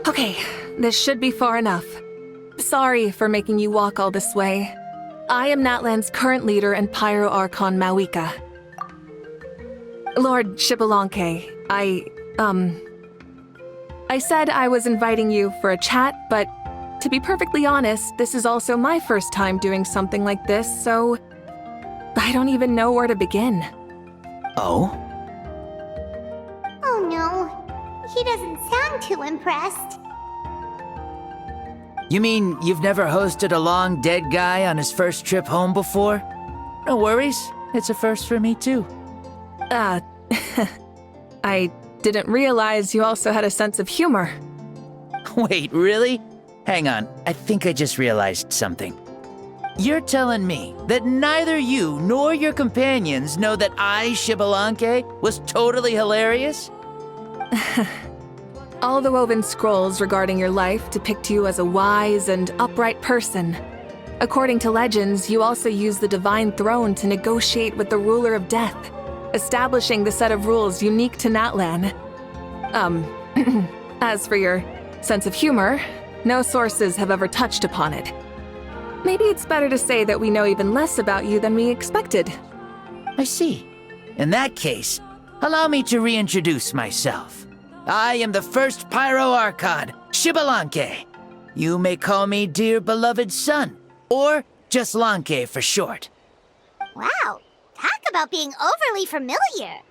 Okay, this should be far enough. Sorry for making you walk all this way. I am Natlan's current leader and Pyro Archon Mawika. Lord Shibalanke, I said I was inviting you for a chat, but to be perfectly honest, this is also my first time doing something like this, so I don't even know where to begin. Oh? Oh no, he doesn't sound too impressed. You mean you've never hosted a long dead guy on his first trip home before? No worries, it's a first for me too. I didn't realize you also had a sense of humor. Wait, really? Hang on, I think I just realized something. You're telling me that neither you nor your companions know that I, Shibalanke, was totally hilarious? All the woven scrolls regarding your life depict you as a wise and upright person. According to legends, you also use the Divine Throne to negotiate with the Ruler of Death, establishing the set of rules unique to Natlan. As for your sense of humor, no sources have ever touched upon it. Maybe it's better to say that we know even less about you than we expected. I see. In that case, allow me to reintroduce myself. I am the first Pyro Archon, Shibalanke. You may call me dear beloved son, or just Lanke for short. Wow, talk about being overly familiar.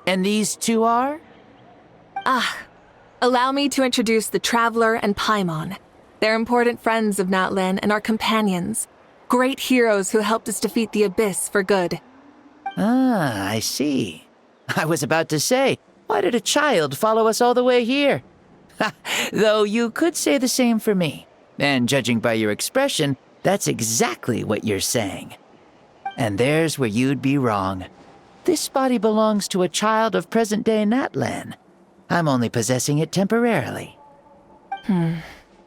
And these two are? Allow me to introduce the Traveler and Paimon. They're important friends of Natlan and our companions. Great heroes who helped us defeat the Abyss for good. Ah, I see. I was about to say, why did a child follow us all the way here? Though you could say the same for me. And judging by your expression, that's exactly what you're saying. And there's where you'd be wrong. This body belongs to a child of present-day Natlan. I'm only possessing it temporarily.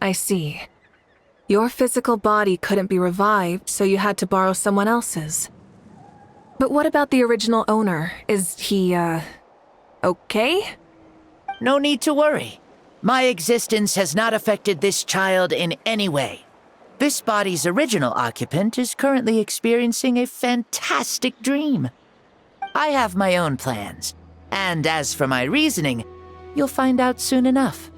I see. Your physical body couldn't be revived, so you had to borrow someone else's. But what about the original owner? Is he, okay? No need to worry. My existence has not affected this child in any way. This body's original occupant is currently experiencing a fantastic dream. I have my own plans, and as for my reasoning, you'll find out soon enough.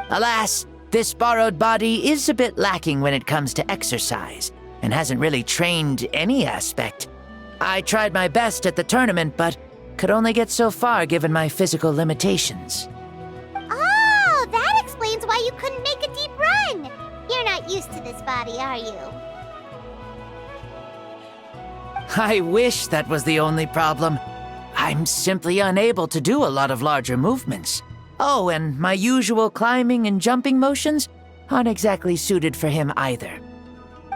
Alas, this borrowed body is a bit lacking when it comes to exercise, and hasn't really trained any aspect. I tried my best at the tournament, but could only get so far given my physical limitations. Oh, that explains why you couldn't make a deep run. You're not used to this body, are you? I wish that was the only problem. I'm simply unable to do a lot of larger movements. Oh, and my usual climbing and jumping motions aren't exactly suited for him either.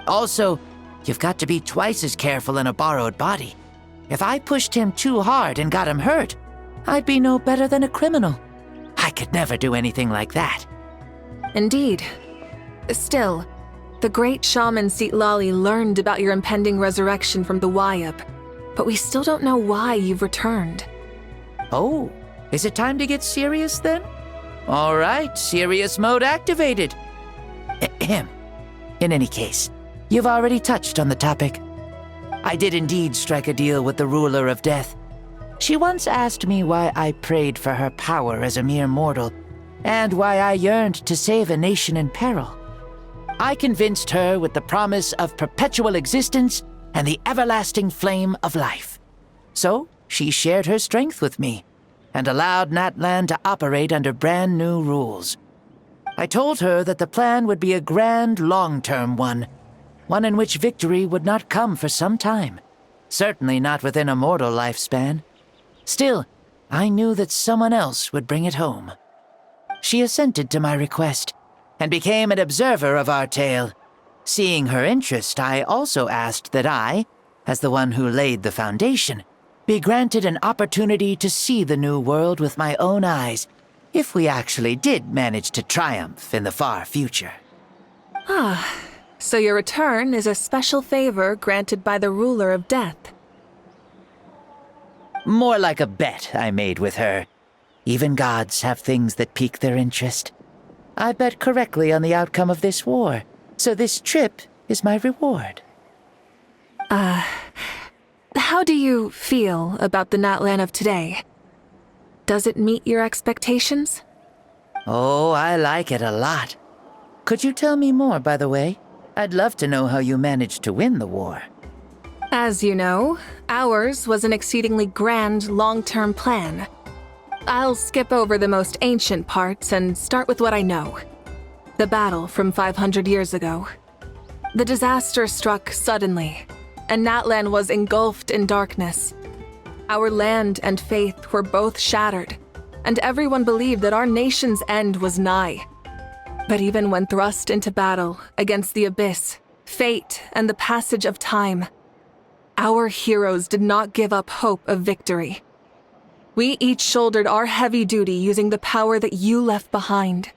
Also, you've got to be twice as careful in a borrowed body. If I pushed him too hard and got him hurt, I'd be no better than a criminal. I could never do anything like that. Indeed. Still, the great shaman Seatlali learned about your impending resurrection from the Wayup, but we still don't know why you've returned. Oh, is it time to get serious then? All right, serious mode activated. Ahem. In any case, you've already touched on the topic. I did indeed strike a deal with the Ruler of Death. She once asked me why I prayed for her power as a mere mortal, and why I yearned to save a nation in peril. I convinced her with the promise of perpetual existence and the everlasting flame of life. So she shared her strength with me, and allowed Natlan to operate under brand new rules. I told her that the plan would be a grand, long-term one in which victory would not come for some time, certainly not within a mortal lifespan. Still, I knew that someone else would bring it home. She assented to my request, and became an observer of our tale. Seeing her interest, I also asked that I, as the one who laid the foundation, be granted an opportunity to see the new world with my own eyes, if we actually did manage to triumph in the far future. So your return is a special favor granted by the Ruler of Death. More like a bet I made with her. Even gods have things that pique their interest. I bet correctly on the outcome of this war, so this trip is my reward. How do you feel about the Natlan of today? Does it meet your expectations? Oh, I like it a lot. Could you tell me more, by the way? I'd love to know how you managed to win the war. As you know, ours was an exceedingly grand, long-term plan. I'll skip over the most ancient parts and start with what I know. The battle from 500 years ago. The disaster struck suddenly, and Natlan was engulfed in darkness. Our land and faith were both shattered, and everyone believed that our nation's end was nigh. But even when thrust into battle against the abyss, fate, and the passage of time, our heroes did not give up hope of victory. We each shouldered our heavy duty using the power that you left behind.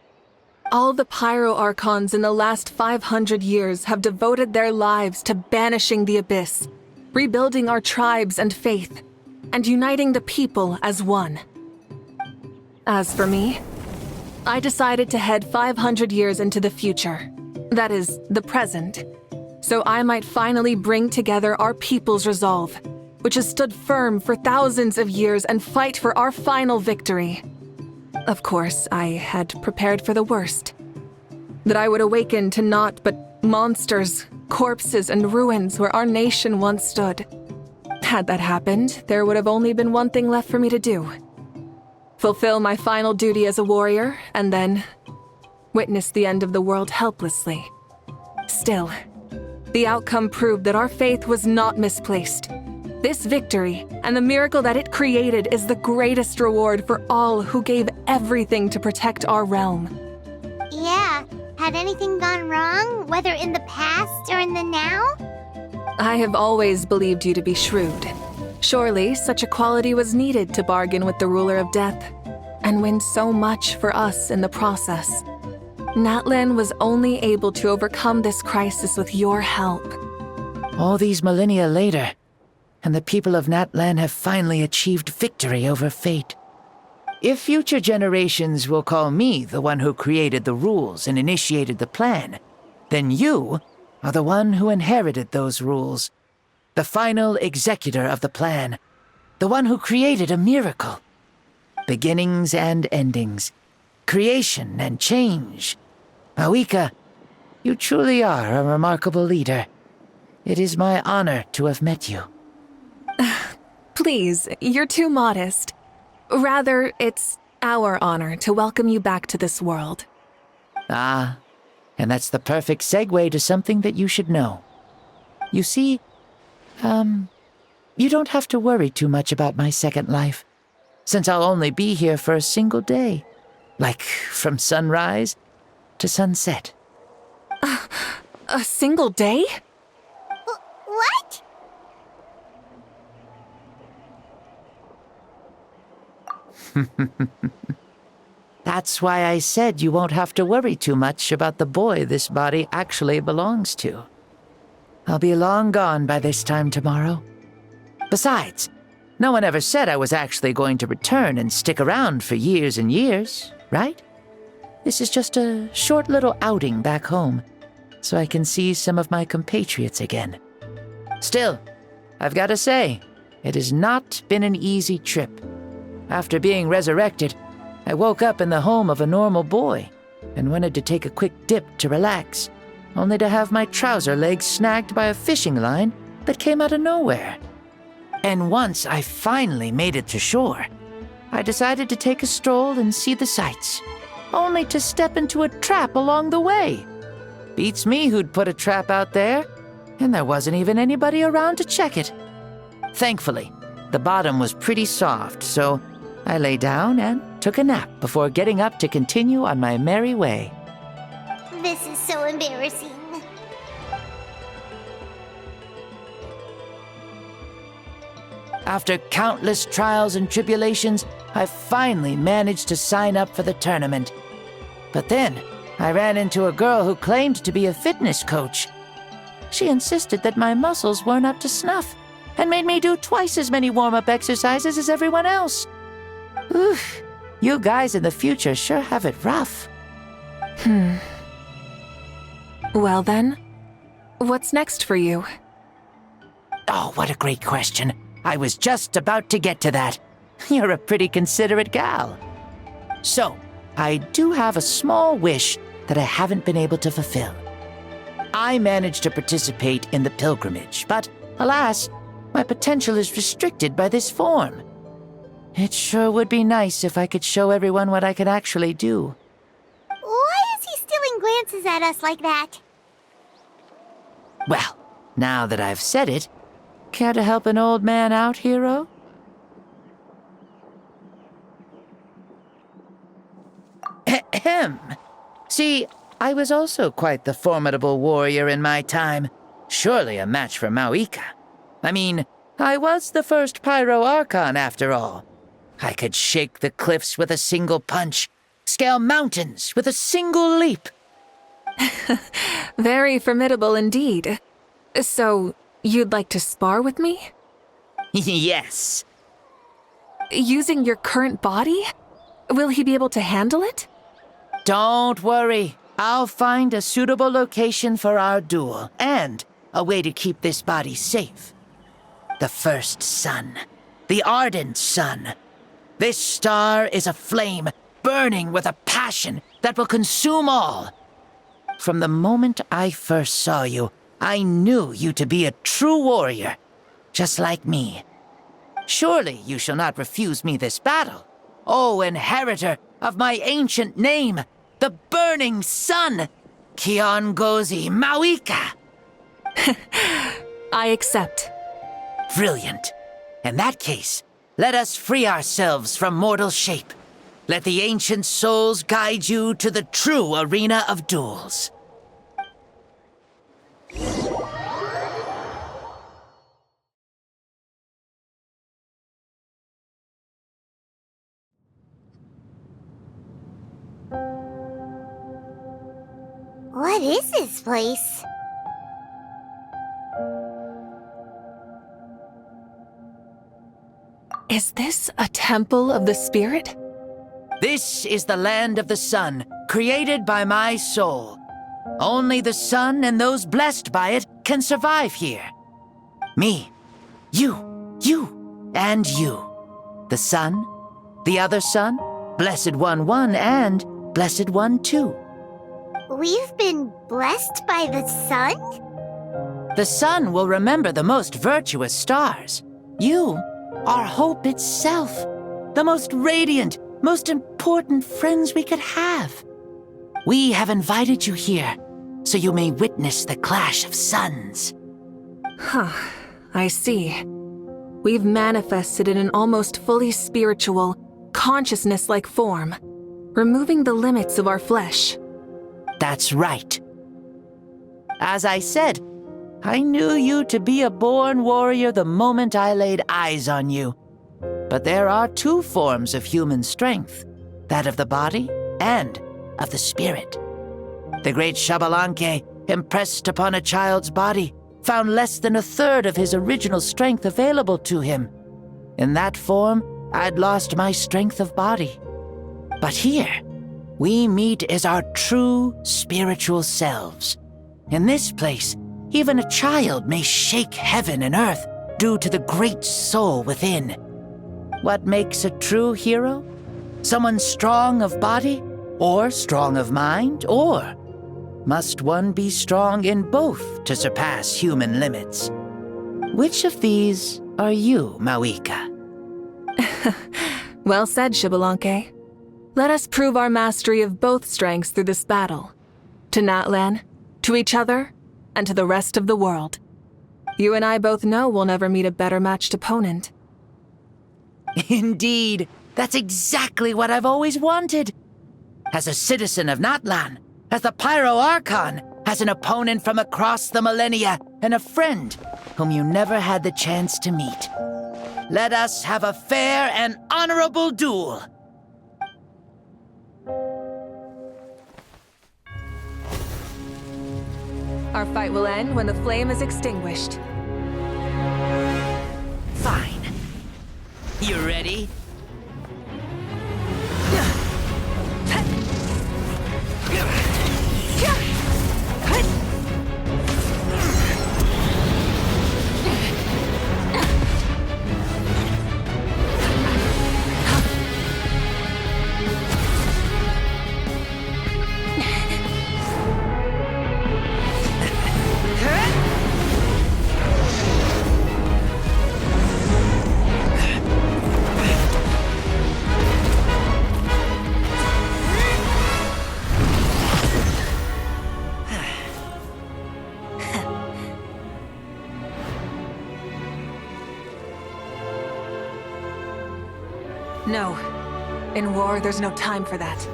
All the Pyro Archons in the last 500 years have devoted their lives to banishing the abyss, rebuilding our tribes and faith, and uniting the people as one. As for me, I decided to head 500 years into the future, that is, the present, so I might finally bring together our people's resolve, which has stood firm for thousands of years, and fight for our final victory. Of course, I had prepared for the worst. That I would awaken to naught but monsters, corpses, and ruins where our nation once stood. Had that happened, there would have only been one thing left for me to do. Fulfill my final duty as a warrior, and then witness the end of the world helplessly. Still, the outcome proved that our faith was not misplaced. This victory, and the miracle that it created, is the greatest reward for all who gave everything to protect our realm. Yeah, had anything gone wrong, whether in the past or in the now? I have always believed you to be shrewd. Surely, such a quality was needed to bargain with the ruler of death, and win so much for us in the process. Natlan was only able to overcome this crisis with your help. All these millennia later, and the people of Natlan have finally achieved victory over fate. If future generations will call me the one who created the rules and initiated the plan, then you are the one who inherited those rules. The final executor of the plan. The one who created a miracle. Beginnings and endings. Creation and change. Awika, you truly are a remarkable leader. It is my honor to have met you. Please, you're too modest. Rather, it's our honor to welcome you back to this world. Ah, and that's the perfect segue to something that you should know. You see, you don't have to worry too much about my second life, since I'll only be here for a single day, like from sunrise to sunset. A single day? What? That's why I said you won't have to worry too much about the boy this body actually belongs to. I'll be long gone by this time tomorrow. Besides, no one ever said I was actually going to return and stick around for years and years, right? This is just a short little outing back home, so I can see some of my compatriots again. Still, I've got to say, it has not been an easy trip. After being resurrected, I woke up in the home of a normal boy and wanted to take a quick dip to relax, only to have my trouser legs snagged by a fishing line that came out of nowhere. And once I finally made it to shore, I decided to take a stroll and see the sights, only to step into a trap along the way. Beats me who'd put a trap out there, and there wasn't even anybody around to check it. Thankfully, the bottom was pretty soft, so I lay down and took a nap before getting up to continue on my merry way. This is so embarrassing. After countless trials and tribulations, I finally managed to sign up for the tournament. But then, I ran into a girl who claimed to be a fitness coach. She insisted that my muscles weren't up to snuff, and made me do twice as many warm-up exercises as everyone else. Oof, You guys in the future sure have it rough. Well then, what's next for you? Oh, what a great question. I was just about to get to that. You're a pretty considerate gal. So, I do have a small wish that I haven't been able to fulfill. I managed to participate in the pilgrimage, but alas, my potential is restricted by this form. It sure would be nice if I could show everyone what I can actually do. Why is he stealing glances at us like that? Well, now that I've said it, care to help an old man out, hero? Ahem. See, I was also quite the formidable warrior in my time. Surely a match for Mauika. I mean, I was the first Pyro Archon after all. I could shake the cliffs with a single punch, scale mountains with a single leap. Very formidable indeed. So, you'd like to spar with me? Yes. Using your current body? Will he be able to handle it? Don't worry. I'll find a suitable location for our duel, and a way to keep this body safe. The first sun. The ardent sun. This star is a flame, burning with a passion that will consume all. From the moment I first saw you, I knew you to be a true warrior, just like me. Surely you shall not refuse me this battle, O inheritor of my ancient name, the Burning Sun, Kiongozi Mauika. I accept. Brilliant. In that case, let us free ourselves from mortal shape. Let the ancient souls guide you to the true arena of duels. What is this place? Is this a temple of the spirit? This is the land of the sun, created by my soul. Only the sun and those blessed by it can survive here. Me, you, and you. The sun, the other sun, Blessed One 1, and Blessed One 2. We've been blessed by the sun? The sun will remember the most virtuous stars. You are hope itself, the most radiant, most important friends we could have. We have invited you here, so you may witness the clash of suns. Huh, I see. We've manifested in an almost fully spiritual, consciousness-like form, removing the limits of our flesh. That's right. As I said, I knew you to be a born warrior the moment I laid eyes on you. But there are two forms of human strength, that of the body and of the spirit. The great Xbalanque, impressed upon a child's body, found less than a third of his original strength available to him. In that form, I'd lost my strength of body. But here, we meet as our true spiritual selves. In this place, even a child may shake heaven and earth due to the great soul within. What makes a true hero? Someone strong of body, or strong of mind, or must one be strong in both to surpass human limits? Which of these are you, Mauika? Well said, Xbalanque. Let us prove our mastery of both strengths through this battle. To Natlan, to each other, and to the rest of the world. You and I both know we'll never meet a better matched opponent. Indeed, that's exactly what I've always wanted. As a citizen of Natlan, as the Pyro Archon, as an opponent from across the millennia, and a friend whom you never had the chance to meet. Let us have a fair and honorable duel. Our fight will end when the flame is extinguished. Fine. You ready? No. In war, there's no time for that.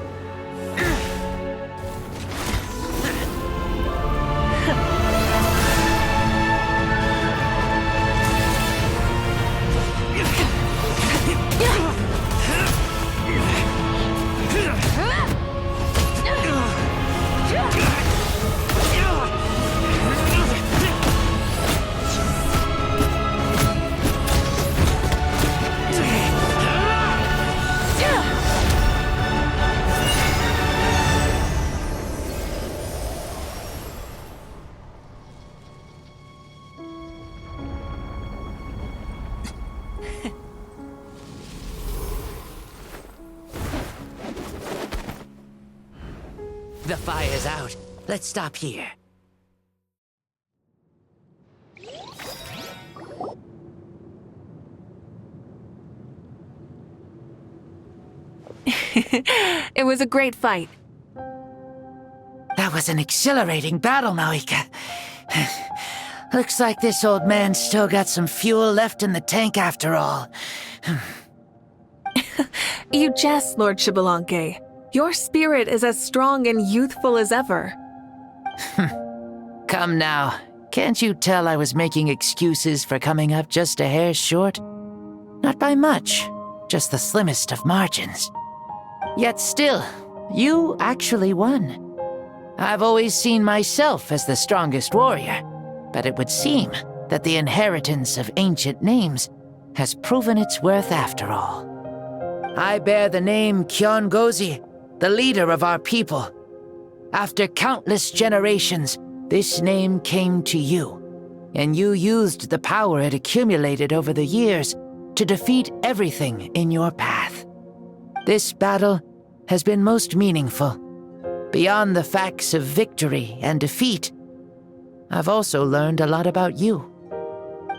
The fire's out. Let's stop here. It was a great fight. That was an exhilarating battle, Maika. Looks like this old man's still got some fuel left in the tank after all. You jest, Lord Xbalanque. Your spirit is as strong and youthful as ever. Come now. Can't you tell I was making excuses for coming up just a hair short? Not by much, just the slimmest of margins. Yet still, you actually won. I've always seen myself as the strongest warrior, but it would seem that the inheritance of ancient names has proven its worth after all. I bear the name Kiongozi, the leader of our people. After countless generations, this name came to you, and you used the power it accumulated over the years to defeat everything in your path. This battle has been most meaningful. Beyond the facts of victory and defeat, I've also learned a lot about you.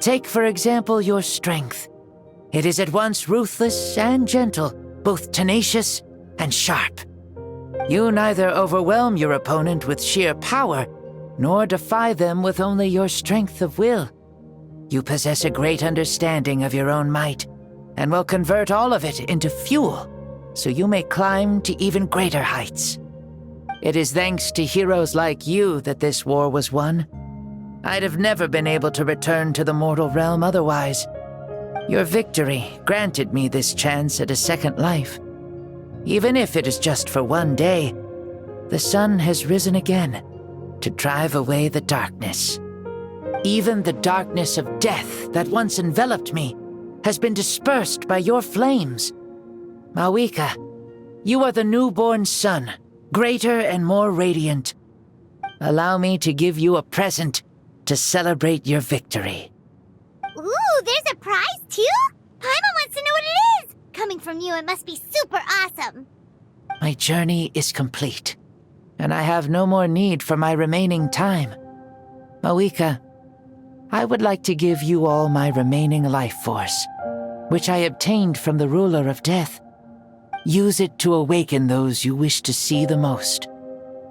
Take, for example, your strength. It is at once ruthless and gentle, both tenacious and sharp. You neither overwhelm your opponent with sheer power, nor defy them with only your strength of will. You possess a great understanding of your own might, and will convert all of it into fuel, so you may climb to even greater heights. It is thanks to heroes like you that this war was won. I'd have never been able to return to the mortal realm otherwise. Your victory granted me this chance at a second life. Even if it is just for one day, the sun has risen again to drive away the darkness. Even the darkness of death that once enveloped me has been dispersed by your flames. Maika, you are the newborn sun, greater and more radiant. Allow me to give you a present to celebrate your victory. Ooh, there's a prize too? Paimon wants to know what it is! Coming from you, it must be super awesome. My journey is complete, and I have no more need for my remaining time. Maika, I would like to give you all my remaining life force, which I obtained from the ruler of death. Use it to awaken those you wish to see the most.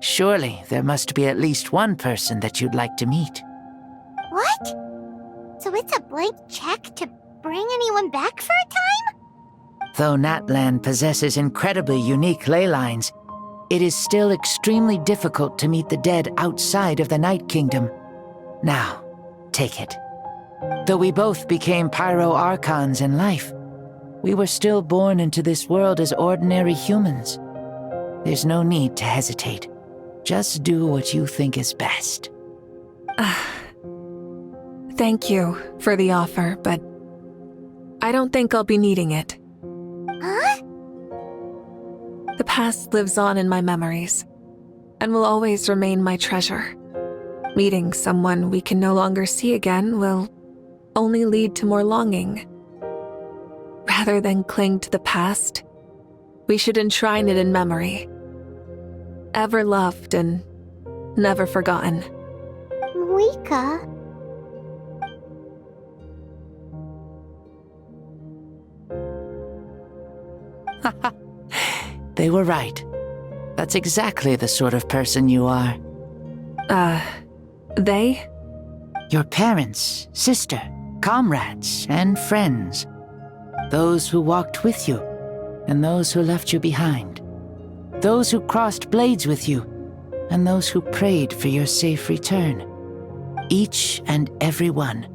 Surely there must be at least one person that you'd like to meet. What? So it's a blank check to bring anyone back for a time? Though Natlan possesses incredibly unique ley lines, it is still extremely difficult to meet the dead outside of the Night Kingdom. Now, take it. Though we both became Pyro-Archons in life, we were still born into this world as ordinary humans. There's no need to hesitate. Just do what you think is best. Thank you for the offer, but I don't think I'll be needing it. Huh? The past lives on in my memories, and will always remain my treasure. Meeting someone we can no longer see again will only lead to more longing. Rather than cling to the past, we should enshrine it in memory. Ever loved and never forgotten. Maika? They were right. That's exactly the sort of person you are. They? Your parents, sister, comrades, and friends. Those who walked with you, and those who left you behind. Those who crossed blades with you, and those who prayed for your safe return. Each and every one.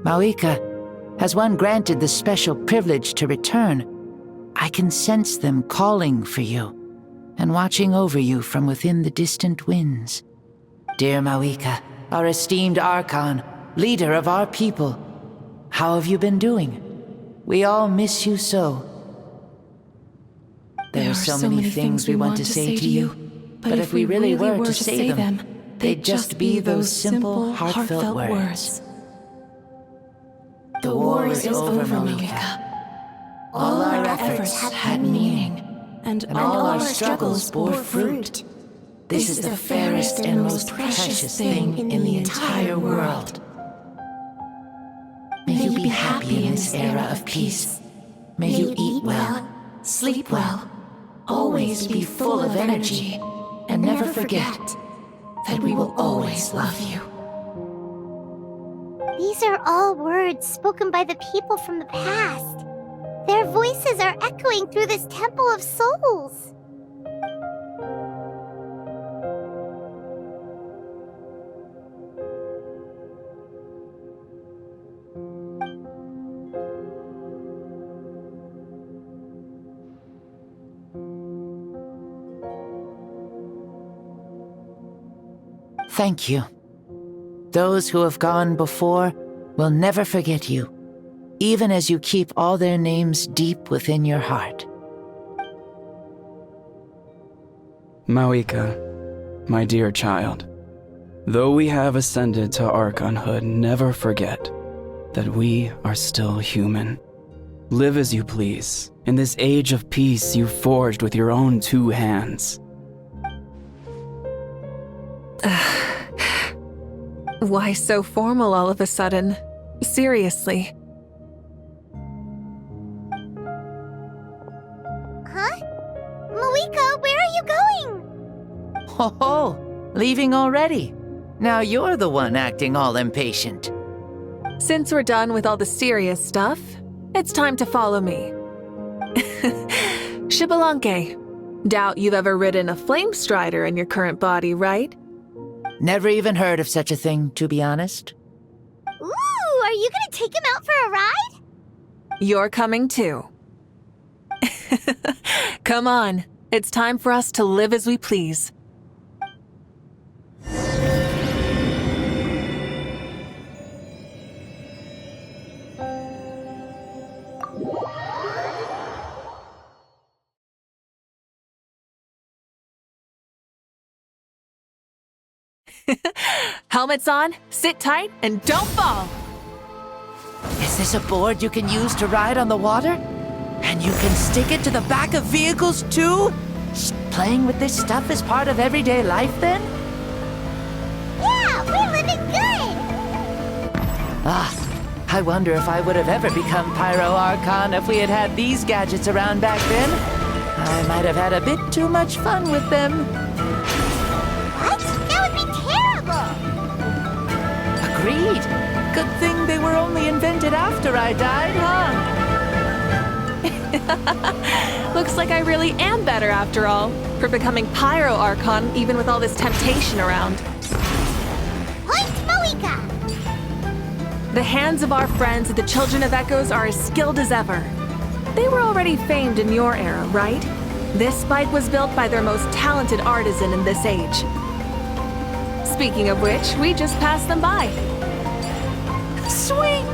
Mawika, as one granted the special privilege to return, I can sense them calling for you and watching over you from within the distant winds. Dear Mawika, our esteemed Archon, leader of our people, how have you been doing? We all miss you so. There are so many things we want to say to you, but if we really were to say them, they'd just be those simple, heartfelt words. The war is over, Mawika. All our efforts had meaning, and all our struggles bore fruit. This is the fairest and most precious thing in the entire world. May you be happy in this era of peace. May you eat well, sleep well, always be full of energy, and never forget that we will always love you. These are all words spoken by the people from the past. Their voices are echoing through this temple of souls. Thank you. Those who have gone before will never forget you, even as you keep all their names deep within your heart. Mawika, my dear child, though we have ascended to Archonhood, never forget that we are still human. Live as you please, in this age of peace you forged with your own 2 hands. Why so formal all of a sudden? Seriously. Huh? Mawika, where are you going? Ho ho! Leaving already? Now you're the one acting all impatient. Since we're done with all the serious stuff, it's time to follow me. Shibalanke, doubt you've ever ridden a flame strider in your current body, right? Never even heard of such a thing, to be honest. Ooh, are you gonna take him out for a ride? You're coming too. Come on, it's time for us to live as we please. Helmets on, sit tight, and don't fall! Is this a board you can use to ride on the water? And you can stick it to the back of vehicles too? Playing with this stuff is part of everyday life then? Yeah, we're living good! I wonder if I would have ever become Pyro Archon if we had had these gadgets around back then. I might have had a bit too much fun with them. What? That would be terrible! Agreed. Good thing they were only invented after I died, huh? Looks like I really am better after all, for becoming Pyro Archon even with all this temptation around. Point Mawika! The hands of our friends at the Children of Echoes are as skilled as ever. They were already famed in your era, right? This bike was built by their most talented artisan in this age. Speaking of which, we just passed them by. Sweet!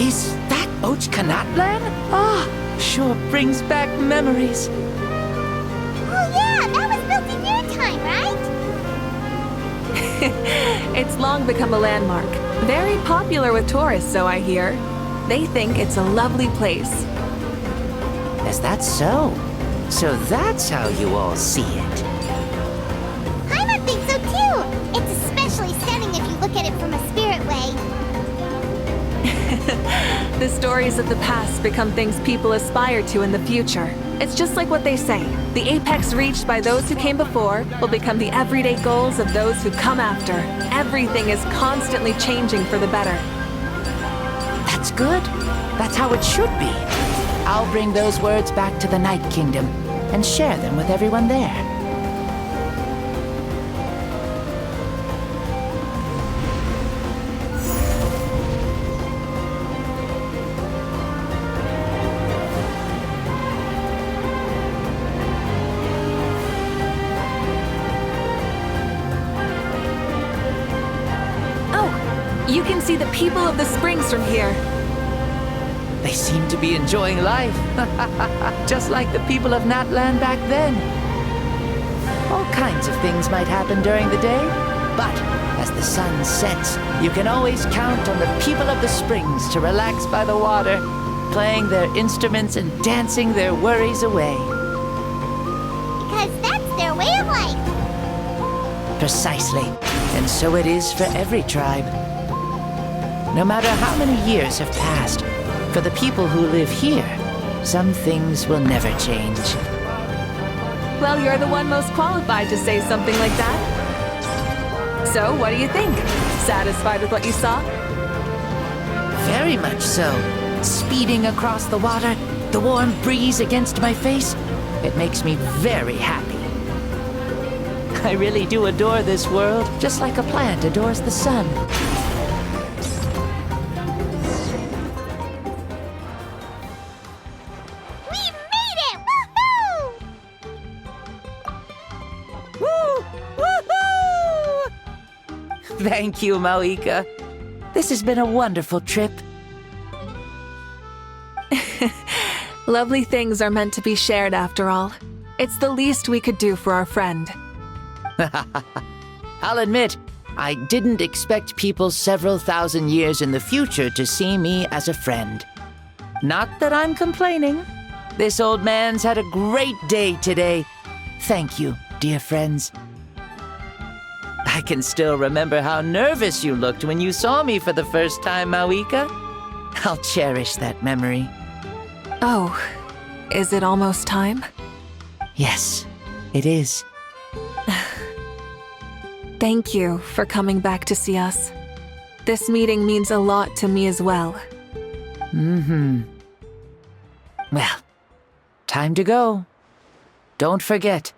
Is that Ochkanatlan? Sure brings back memories. Oh yeah, that was built in your time, right? It's long become a landmark. Very popular with tourists, so I hear. They think it's a lovely place. Is that so? So that's how you all see it. Paimon thinks so too! It's a special it from a spirit way. The stories of the past become things people aspire to in the future. It's just like what they say. The apex reached by those who came before will become the everyday goals of those who come after. Everything is constantly changing for the better. That's good. That's how it should be. I'll bring those words back to the Night Kingdom and share them with everyone there. You can see the people of the springs from here. They seem to be enjoying life. Just like the people of Natland back then. All kinds of things might happen during the day, but as the sun sets, you can always count on the people of the springs to relax by the water, playing their instruments and dancing their worries away. Because that's their way of life. Precisely. And so it is for every tribe. No matter how many years have passed, for the people who live here, some things will never change. Well, you're the one most qualified to say something like that. So, what do you think? Satisfied with what you saw? Very much so. Speeding across the water, the warm breeze against my face, it makes me very happy. I really do adore this world, just like a plant adores the sun. Thank you, Maoika. This has been a wonderful trip. Lovely things are meant to be shared after all. It's the least we could do for our friend. I'll admit, I didn't expect people several thousand years in the future to see me as a friend. Not that I'm complaining. This old man's had a great day today. Thank you, dear friends. I can still remember how nervous you looked when you saw me for the first time, Maoika. I'll cherish that memory. Oh, is it almost time? Yes, it is. Thank you for coming back to see us. This meeting means a lot to me as well. Well, time to go. Don't forget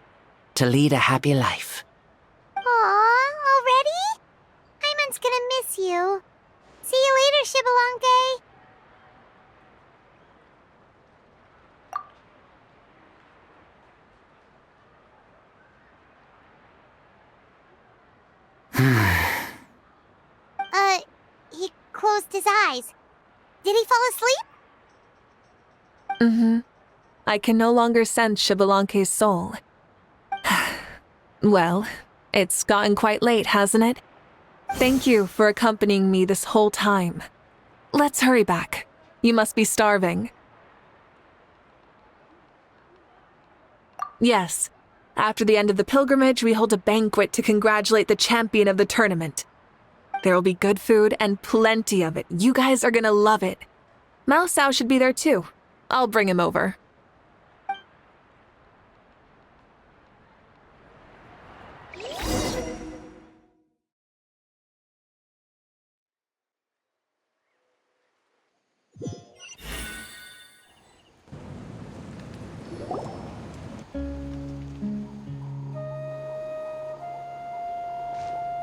to lead a happy life. Aw, already? Hyman's gonna miss you. See you later, Shibalonke. He closed his eyes. Did he fall asleep? I can no longer sense Shibalonke's soul. Well, it's gotten quite late, hasn't it? Thank you for accompanying me this whole time. Let's hurry back. You must be starving. Yes. After the end of the pilgrimage, we hold a banquet to congratulate the champion of the tournament. There will be good food and plenty of it. You guys are gonna love it. Mao Sao should be there too. I'll bring him over.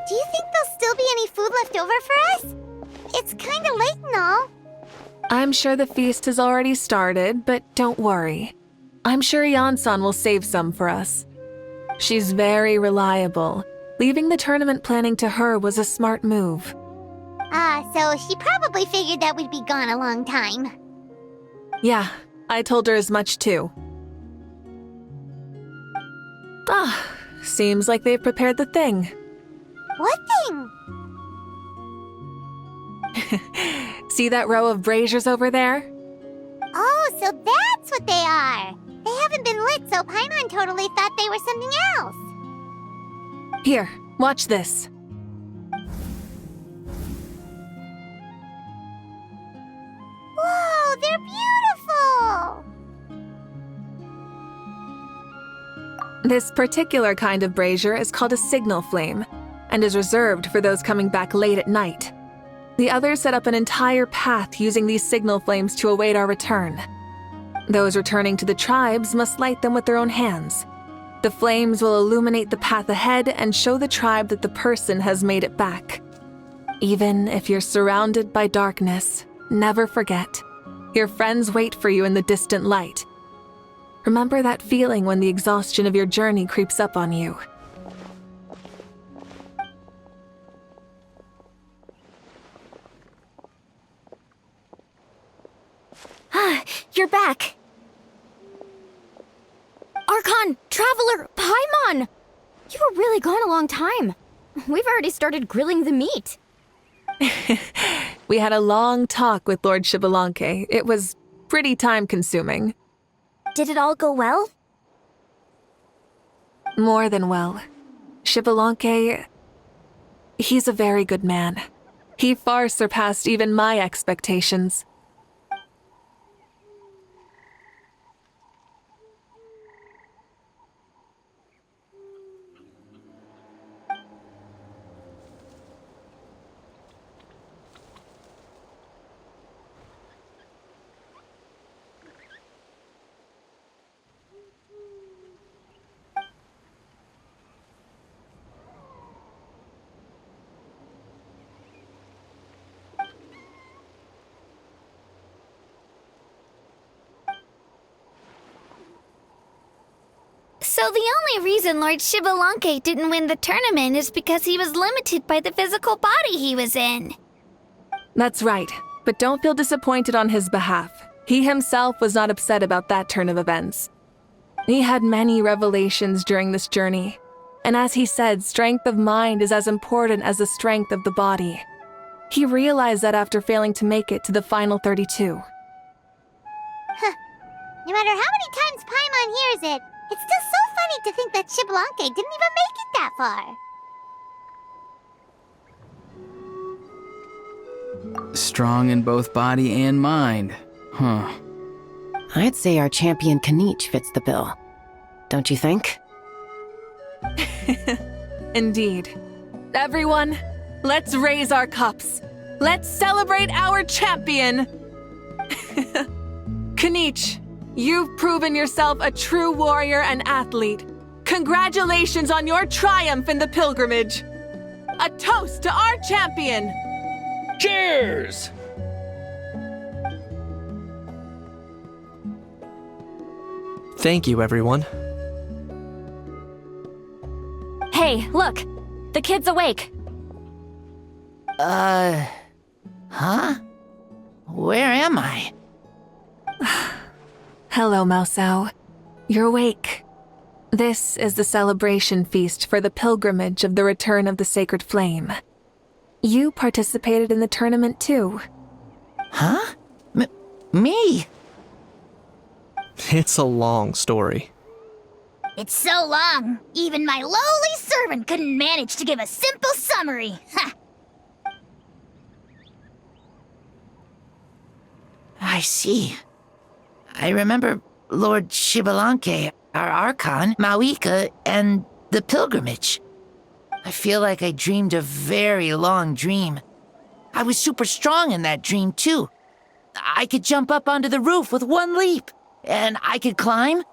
Do you think there'll still be any food left over for us? It's kinda late and all. I'm sure the feast has already started, but don't worry. I'm sure Yansan will save some for us. She's very reliable. Leaving the tournament planning to her was a smart move. So she probably figured that we'd be gone a long time. Yeah, I told her as much too. Seems like they've prepared the thing. What thing? See that row of braziers over there? Oh, so that's what they are. They haven't been lit, so Paimon totally thought they were something else. Here, watch this. This particular kind of brazier is called a signal flame and is reserved for those coming back late at night. The others set up an entire path using these signal flames to await our return. Those returning to the tribes must light them with their own hands. The flames will illuminate the path ahead and show the tribe that the person has made it back. Even if you're surrounded by darkness, never forget, your friends wait for you in the distant light. Remember that feeling when the exhaustion of your journey creeps up on you. You're back. Archon, Traveler, Paimon! You were really gone a long time. We've already started grilling the meat. We had a long talk with Lord Xbalanque. It was pretty time-consuming. Did it all go well? More than well. Xbalanque, he's a very good man. He far surpassed even my expectations. So the only reason Lord Xbalanque didn't win the tournament is because he was limited by the physical body he was in. That's right, but don't feel disappointed on his behalf. He himself was not upset about that turn of events. He had many revelations during this journey, and as he said, strength of mind is as important as the strength of the body. He realized that after failing to make it to the final 32. No matter how many times Paimon hears it, it's still so funny to think that Xbalanque didn't even make it that far. Strong in both body and mind. Huh. I'd say our champion Kanich fits the bill. Don't you think? Indeed. Everyone, let's raise our cups. Let's celebrate our champion! Kanich, you've proven yourself a true warrior and athlete. Congratulations on your triumph in the pilgrimage. A toast to our champion! Cheers! Thank you, everyone. Hey, look! The kid's awake. Huh? Where am I? Hello, Mausau. You're awake. This is the celebration feast for the pilgrimage of the return of the Sacred Flame. You participated in the tournament too. Huh? Me? It's a long story. It's so long, even my lowly servant couldn't manage to give a simple summary. Ha! I see. I remember Lord Xbalanque, our Archon, Mauika, and the pilgrimage. I feel like I dreamed a very long dream. I was super strong in that dream, too. I could jump up onto the roof with one leap, and I could climb,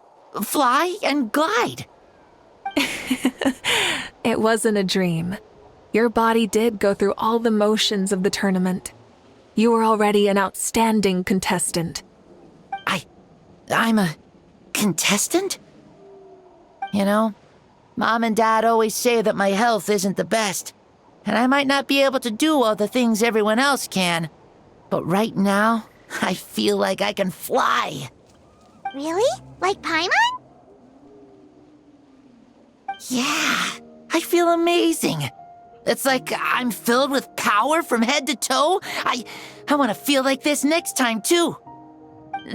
fly, and glide. It wasn't a dream. Your body did go through all the motions of the tournament. You were already an outstanding contestant. I'm a contestant? You know, Mom and Dad always say that my health isn't the best, and I might not be able to do all the things everyone else can. But right now, I feel like I can fly. Really? Like Paimon? Yeah, I feel amazing. It's like I'm filled with power from head to toe. I want to feel like this next time, too.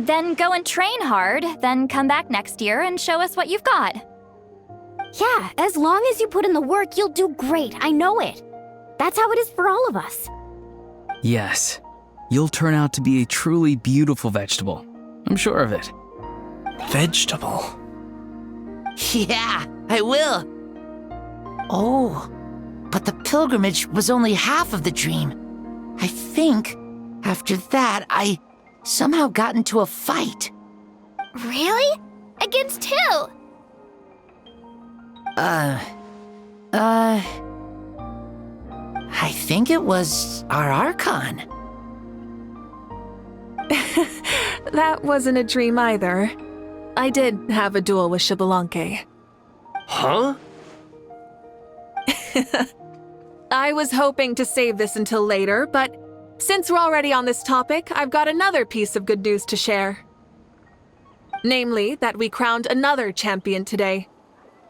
Then go and train hard, then come back next year and show us what you've got. Yeah, as long as you put in the work, you'll do great. I know it. That's how it is for all of us. Yes. You'll turn out to be a truly beautiful vegetable. I'm sure of it. Vegetable. Yeah, I will. Oh, but the pilgrimage was only half of the dream. I think, after that, I somehow got into a fight. Really? Against who? I think it was our Archon. That wasn't a dream either. I did have a duel with Xbalanque. Huh? I was hoping to save this until later, but since we're already on this topic, I've got another piece of good news to share. Namely, that we crowned another champion today.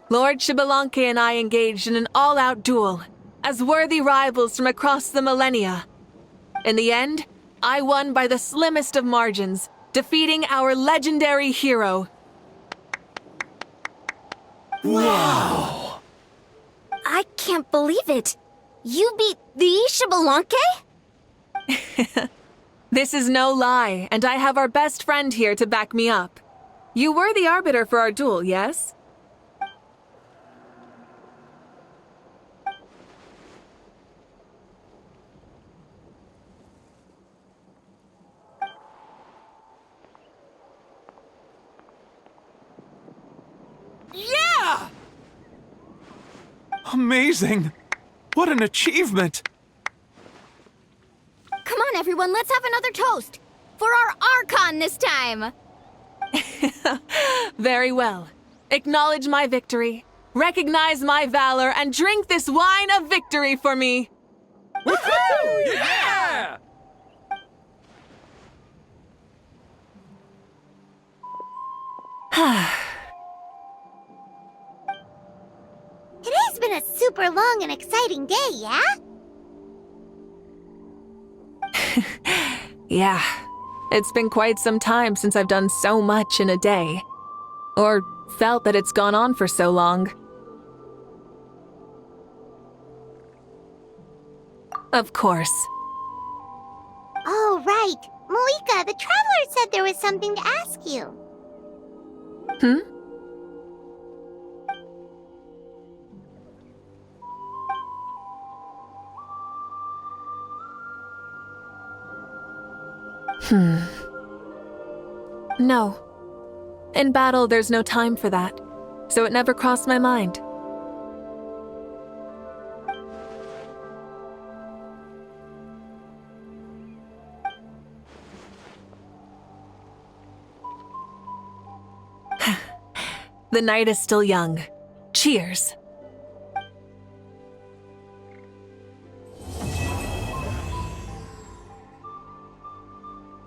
Lord Xbalanque and I engaged in an all-out duel, as worthy rivals from across the millennia. In the end, I won by the slimmest of margins, defeating our legendary hero. Wow! I can't believe it. You beat the Xbalanque? This is no lie, and I have our best friend here to back me up. You were the arbiter for our duel, yes? Yeah! Amazing! What an achievement! Come on, everyone, let's have another toast. For our Archon this time. Very well. Acknowledge my victory, recognize my valor, and drink this wine of victory for me. Woohoo! Yeah! Today's been a super long and exciting day, yeah? Yeah, it's been quite some time since I've done so much in a day. Or felt that it's gone on for so long. Of course. Oh, right. Moika, the Traveler said there was something to ask you. Hmm? No. In battle, there's no time for that, so it never crossed my mind. The night is still young. Cheers.